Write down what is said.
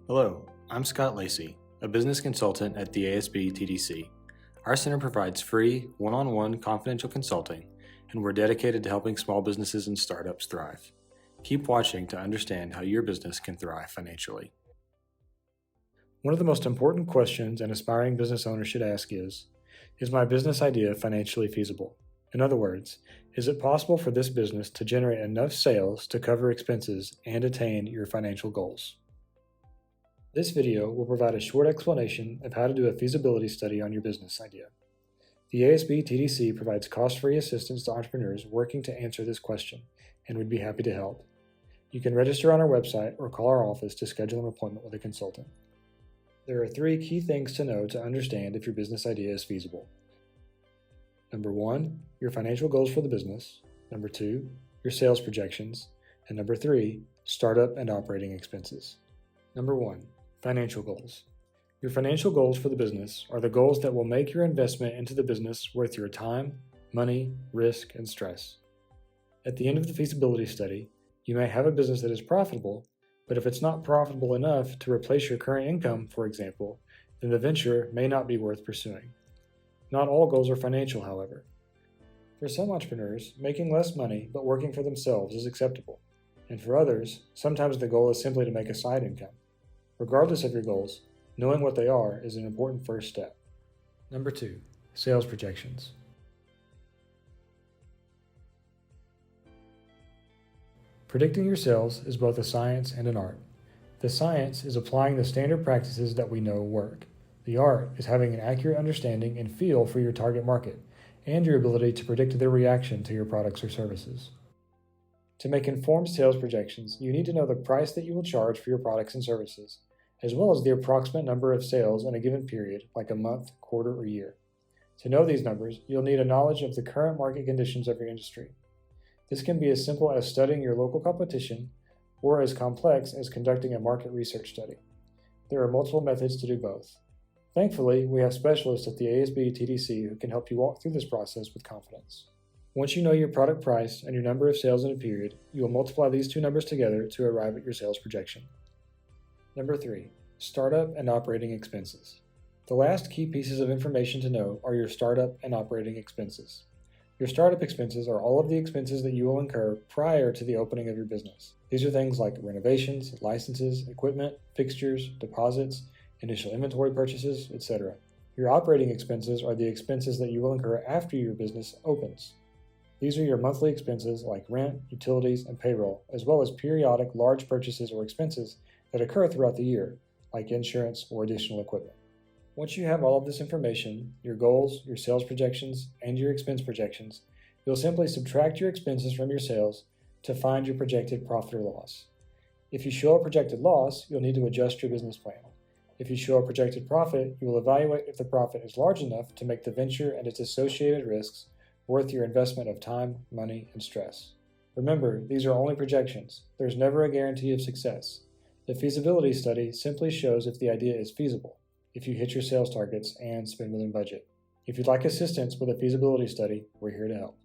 Hello, I'm Scott Lacey, a business consultant at the ASB TDC. Our center provides free, one-on-one confidential consulting, and we're dedicated to helping small businesses and startups thrive. Keep watching to understand how your business can thrive financially. One of the most important questions an aspiring business owner should ask is my business idea financially feasible? In other words, is it possible for this business to generate enough sales to cover expenses and attain your financial goals? This video will provide a short explanation of how to do a feasibility study on your business idea. The ASB TDC provides cost-free assistance to entrepreneurs working to answer this question, and we'd be happy to help. You can register on our website or call our office to schedule an appointment with a consultant. There are 3 key things to know to understand if your business idea is feasible. Number 1, your financial goals for the business. Number 2, your sales projections. And number 3, startup and operating expenses. Number 1, financial goals. Your financial goals for the business are the goals that will make your investment into the business worth your time, money, risk, and stress. At the end of the feasibility study, you may have a business that is profitable, but if it's not profitable enough to replace your current income, for example, then the venture may not be worth pursuing. Not all goals are financial, however. For some entrepreneurs, making less money but working for themselves is acceptable, and for others, sometimes the goal is simply to make a side income. Regardless of your goals, knowing what they are is an important first step. Number 2, sales projections. Predicting your sales is both a science and an art. The science is applying the standard practices that we know work. The art is having an accurate understanding and feel for your target market and your ability to predict their reaction to your products or services. To make informed sales projections, you need to know the price that you will charge for your products and services, as well as the approximate number of sales in a given period, like a month, quarter, or year. To know these numbers, you'll need a knowledge of the current market conditions of your industry. This can be as simple as studying your local competition, or as complex as conducting a market research study. There are multiple methods to do both. Thankfully, we have specialists at the ASB TDC who can help you walk through this process with confidence. Once you know your product price and your number of sales in a period, you will multiply these 2 numbers together to arrive at your sales projection. Number 3, startup and operating expenses. The last key pieces of information to know are your startup and operating expenses. Your startup expenses are all of the expenses that you will incur prior to the opening of your business. These are things like renovations, licenses, equipment, fixtures, deposits, initial inventory purchases, etc. Your operating expenses are the expenses that you will incur after your business opens. These are your monthly expenses like rent, utilities, and payroll, as well as periodic large purchases or expenses that occur throughout the year, like insurance or additional equipment. Once you have all of this information, your goals, your sales projections, and your expense projections, you'll simply subtract your expenses from your sales to find your projected profit or loss. If you show a projected loss, you'll need to adjust your business plan. If you show a projected profit, you will evaluate if the profit is large enough to make the venture and its associated risks worth your investment of time, money, and stress. Remember, these are only projections. There's never a guarantee of success. The feasibility study simply shows if the idea is feasible, if you hit your sales targets and spend within budget. If you'd like assistance with a feasibility study, we're here to help.